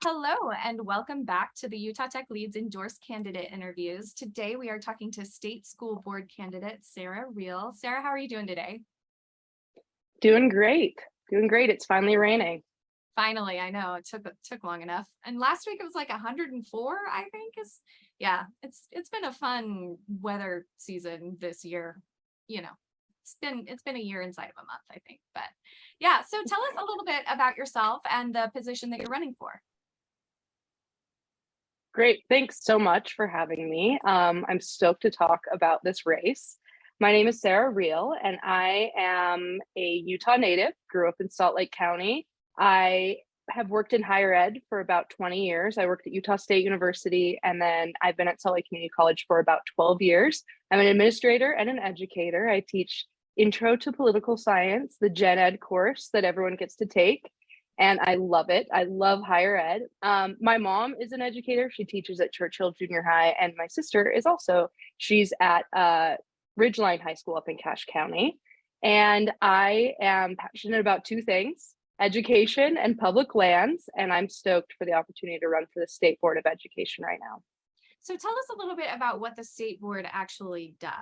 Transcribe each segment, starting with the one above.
Hello, and welcome back to the Utah Tech Leads Endorsed Candidate Interviews. Today, we are talking to State School Board candidate Sarah Reale. Sarah, how are you doing today? Doing great. Doing great. It's finally raining. Finally, I know it took long enough. And last week it was like 104, I think yeah, it's been a fun weather season this year. You know, it's been a year inside of a month, I think. But yeah, so tell us a little bit about yourself and the position that you're running for. Great. Thanks so much for having me. I'm stoked to talk about this race. My name is Sarah Reale, and I am a Utah native, grew up in Salt Lake County. I have worked in higher ed for about 20 years. I worked at Utah State University, and then I've been at Salt Lake Community College for about 12 years. I'm an administrator and an educator. I teach Intro to Political Science, the Gen Ed course that everyone gets to take. And I love it. I love higher ed. My mom is an educator. She teaches at Churchill Junior High, and my sister is also, she's at Ridgeline High School up in Cache County. And I am passionate about two things, education and public lands. And I'm stoked for the opportunity to run for the State Board of Education right now. So tell us a little bit about what the state board actually does.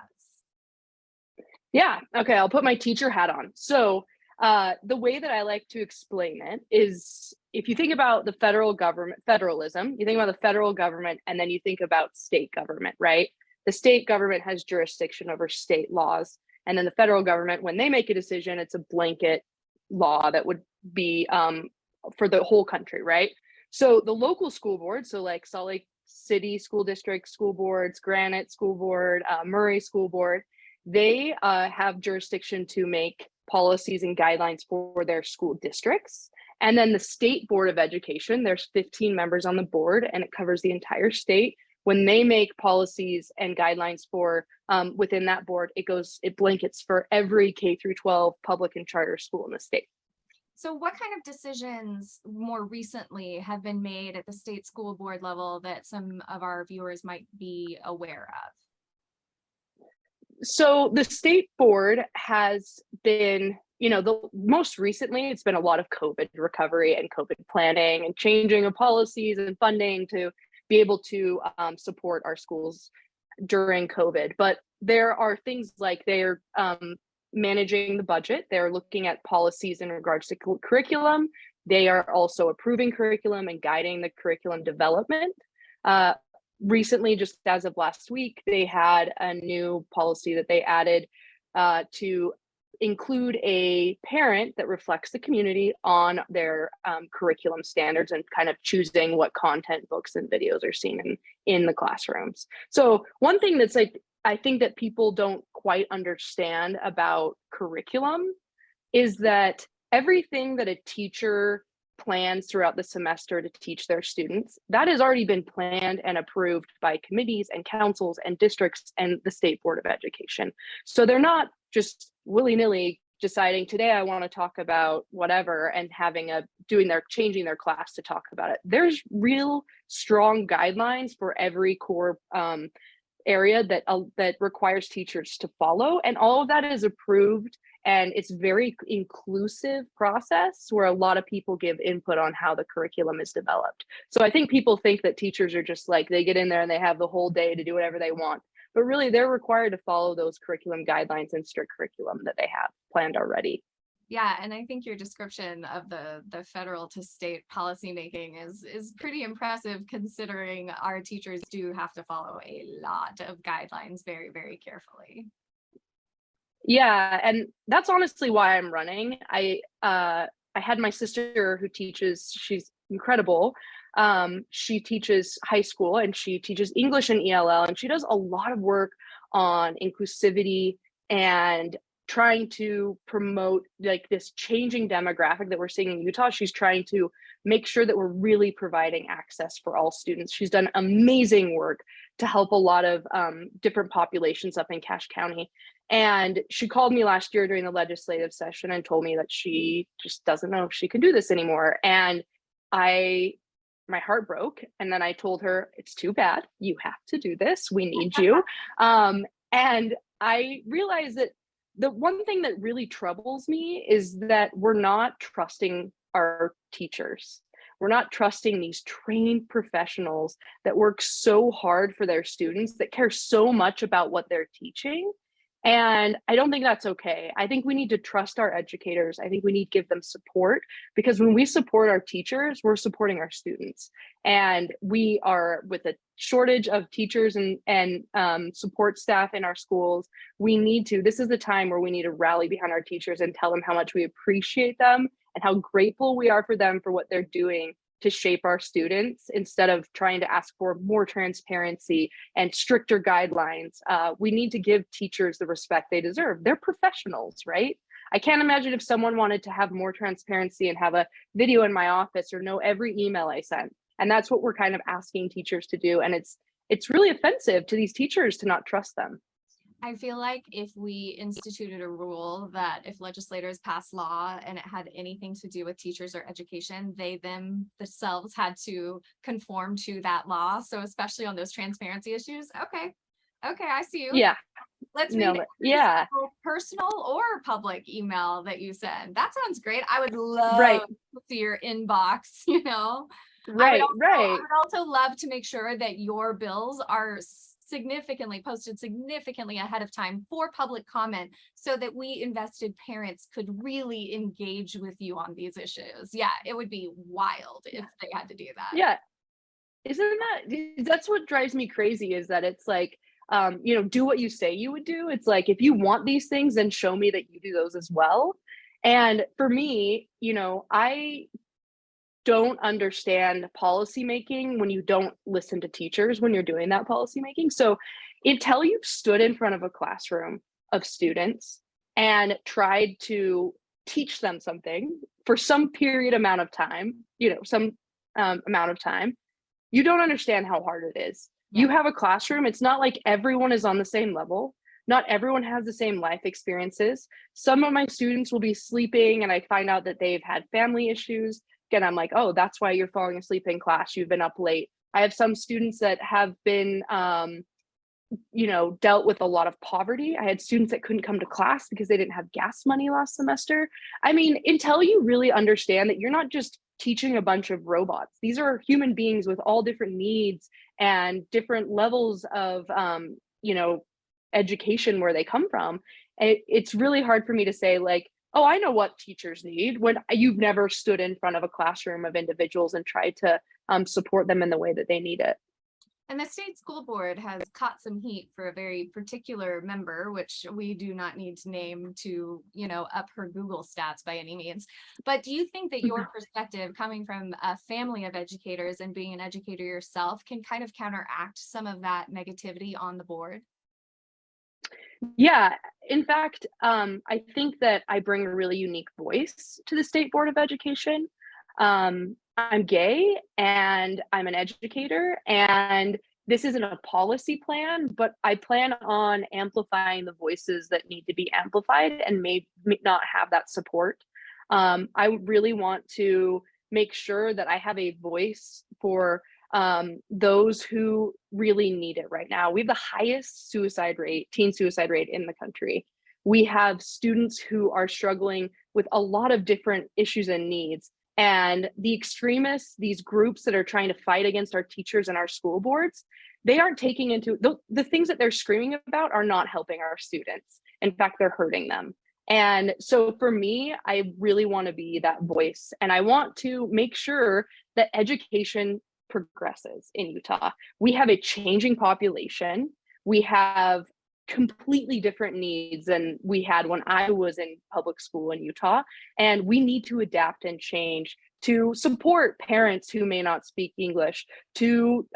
Yeah, okay, I'll put my teacher hat on. So the way that I like to explain it is if you think about the federal government, federalism, you think about the federal government, and then you think about state government, right? The state government has jurisdiction over state laws. And then the federal government, when they make a decision, it's a blanket law that would be for the whole country, right? So the local school board, so like Salt Lake City School District School Boards, Granite School Board, Murray School Board, they have jurisdiction to make policies and guidelines for their school districts. And then the State Board of Education, there's 15 members on the board, and it covers the entire state. When they make policies and guidelines for within that board, it blankets for every K through 12 public and charter school in the state. So what kind of decisions more recently have been made at the state school board level that some of our viewers might be aware of? So the state board has been, the most recently, it's been a lot of COVID recovery and COVID planning and changing of policies and funding to be able to support our schools during COVID. But there are things like they're managing the budget. They're looking at policies in regards to curriculum. They are also approving curriculum and guiding the curriculum development. Recently, just as of last week, they had a new policy that they added to include a parent that reflects the community on their curriculum standards and kind of choosing what content, books, and videos are seen in the classrooms. So one thing that's I think that people don't quite understand about curriculum is that everything that a teacher plans throughout the semester to teach their students, that has already been planned and approved by committees and councils and districts and the State Board of Education. So they're not just willy-nilly deciding today I want to talk about whatever and changing their class to talk about it. There's real strong guidelines for every core area that requires teachers to follow, and all of that is approved, and it's very inclusive process where a lot of people give input on how the curriculum is developed. So I think people think that teachers are just like they get in there and they have the whole day to do whatever they want, but really they're required to follow those curriculum guidelines and strict curriculum that they have planned already. Yeah, and I think your description of the federal to state policymaking is pretty impressive, considering our teachers do have to follow a lot of guidelines very, very carefully. Yeah, and that's honestly why I'm running. I had my sister who teaches, she's incredible. She teaches high school and she teaches English and ELL, and she does a lot of work on inclusivity and trying to promote like this changing demographic that we're seeing in Utah. She's trying to make sure that we're really providing access for all students. She's done amazing work to help a lot of different populations up in Cache County. And she called me last year during the legislative session and told me that she just doesn't know if she can do this anymore. And my heart broke. And then I told her, it's too bad. You have to do this. We need you. And I realized that the one thing that really troubles me is that we're not trusting our teachers. We're not trusting these trained professionals that work so hard for their students, that care so much about what they're teaching. And I don't think that's okay. I think we need to trust our educators. I think we need to give them support, because when we support our teachers, we're supporting our students. And we are, with a shortage of teachers and support staff in our schools, we need to, this is the time where we need to rally behind our teachers and tell them how much we appreciate them and how grateful we are for them for what they're doing to shape our students, instead of trying to ask for more transparency and stricter guidelines. We need to give teachers the respect they deserve. They're professionals, right? I can't imagine if someone wanted to have more transparency and have a video in my office or know every email I sent. And that's what we're kind of asking teachers to do. And it's really offensive to these teachers to not trust them. I feel like if we instituted a rule that if legislators pass law and it had anything to do with teachers or education, they themselves had to conform to that law. So especially on those transparency issues, okay, I see you. Yeah. Let's No, read yeah. personal or public email that you send. That sounds great. I would love Right. to see your inbox, you know. Right. I Right. would also love to make sure that your bills are posted significantly ahead of time for public comment, so that we invested parents could really engage with you on these issues. Yeah, it would be wild if they had to do that. Yeah. Isn't that's what drives me crazy, is that it's like, do what you say you would do. It's like, if you want these things, then show me that you do those as well. And for me, I don't understand policy making when you don't listen to teachers when you're doing that policy making. So until you've stood in front of a classroom of students and tried to teach them something for some period amount of time, some amount of time, you don't understand how hard it is. Yeah. You have a classroom. It's not like everyone is on the same level. Not everyone has the same life experiences. Some of my students will be sleeping and I find out that they've had family issues. Again, I'm like, oh, that's why you're falling asleep in class. You've been up late. I have some students that have been, dealt with a lot of poverty. I had students that couldn't come to class because they didn't have gas money last semester. I mean, until you really understand that you're not just teaching a bunch of robots, these are human beings with all different needs and different levels of, education where they come from. It's really hard for me to say, like, oh, I know what teachers need, when you've never stood in front of a classroom of individuals and tried to support them in the way that they need it. And the state school board has caught some heat for a very particular member, which we do not need to name to, up her Google stats by any means. But do you think that your perspective, coming from a family of educators and being an educator yourself, can kind of counteract some of that negativity on the board? Yeah, in fact, I think that I bring a really unique voice to the State Board of Education. I'm gay and I'm an educator, and this isn't a policy plan, but I plan on amplifying the voices that need to be amplified and may not have that support. I really want to make sure that I have a voice for those who really need it right now. We have the highest teen suicide rate in the country. We have students who are struggling with a lot of different issues and needs. And the extremists, these groups that are trying to fight against our teachers and our school boards, they aren't taking into the things that they're screaming about are not helping our students. In fact, they're hurting them. And so for me, I really want to be that voice. And I want to make sure that education progresses in Utah. We have a changing population. We have completely different needs than we had when I was in public school in Utah. And we need to adapt and change to support parents who may not speak English, to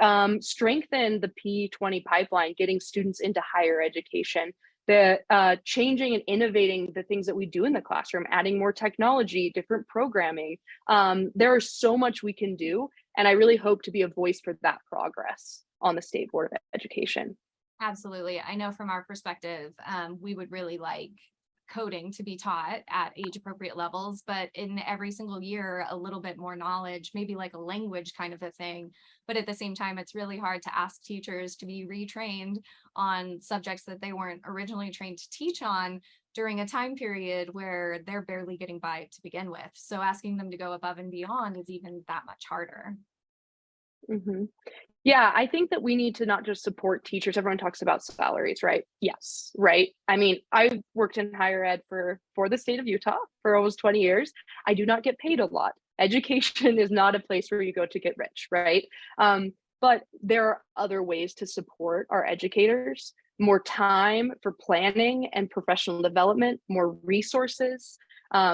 strengthen the P20 pipeline, getting students into higher education, the changing and innovating the things that we do in the classroom, adding more technology, different programming. There is so much we can do. And I really hope to be a voice for that progress on the State Board of Education. Absolutely. I know from our perspective, we would really like coding to be taught at age appropriate levels, but in every single year, a little bit more knowledge, maybe like a language kind of a thing. But at the same time, it's really hard to ask teachers to be retrained on subjects that they weren't originally trained to teach on during a time period where they're barely getting by to begin with. So asking them to go above and beyond is even that much harder. Mhm. Yeah, I think that we need to not just support teachers. Everyone talks about salaries, right? Yes, right. I mean, I've worked in higher ed for the state of Utah for almost 20 years. I do not get paid a lot. Education is not a place where you go to get rich, right? But there are other ways to support our educators, more time for planning and professional development, more resources,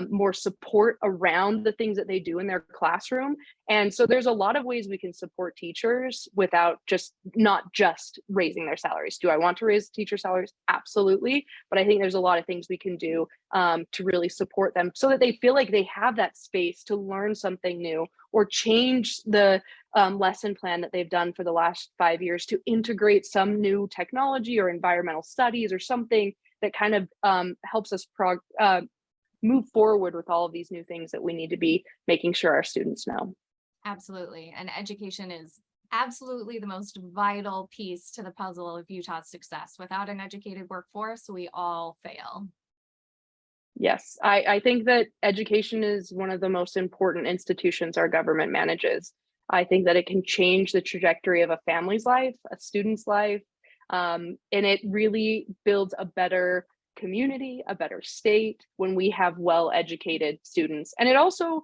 more support around the things that they do in their classroom. And so there's a lot of ways we can support teachers without just not just raising their salaries. Do I want to raise teacher salaries? Absolutely. But I think there's a lot of things we can do to really support them so that they feel like they have that space to learn something new or change the lesson plan that they've done for the last 5 years to integrate some new technology or environmental studies or something that kind of helps us move forward with all of these new things that we need to be making sure our students know. Absolutely. And education is absolutely the most vital piece to the puzzle of Utah's success. Without an educated workforce, we all fail. Yes, I think that education is one of the most important institutions our government manages. I think that it can change the trajectory of a family's life, a student's life, and it really builds a better community, a better state when we have well-educated students. And it also,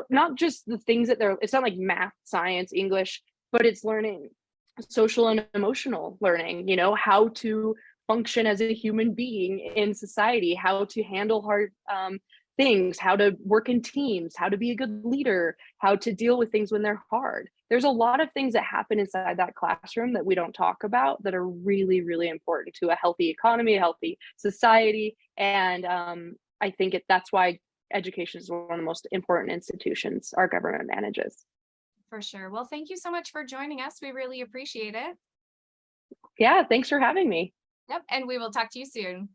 not just the things that it's not like math, science, English, but it's learning social and emotional learning, how to function as a human being in society, how to handle hard things, how to work in teams, how to be a good leader, how to deal with things when they're hard. There's a lot of things that happen inside that classroom that we don't talk about that are really, really important to a healthy economy, a healthy society. And I think that's why education is one of the most important institutions our government manages. For sure. Well, thank you so much for joining us. We really appreciate it. Yeah, thanks for having me. Yep. And we will talk to you soon.